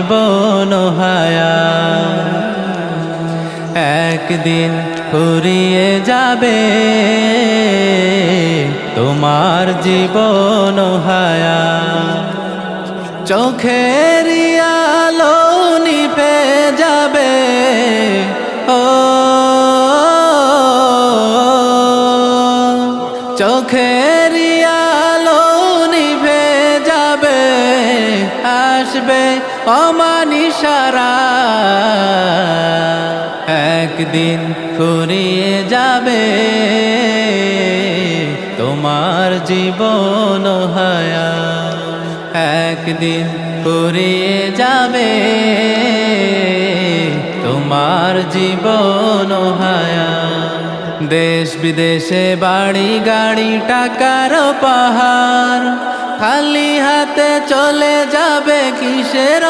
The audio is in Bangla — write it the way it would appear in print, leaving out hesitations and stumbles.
জীবন হায়াত একদিন ফুরিয়ে যাবে তোমার জীবন হায়াত চোখের আলো নিভে যাবে ও চোখের আলো নিভে যাবে আসবে অমানিসারা একদিন ফুরিয়ে যাবে তোমার জীবন হায়াত একদিন ফুরিয়ে যাবে তোমার জীবন হায়াত দেশ বিদেশে বাড়ি গাড়ি টাকার পাহাড় খালি হাতে চলে যাবে কিসের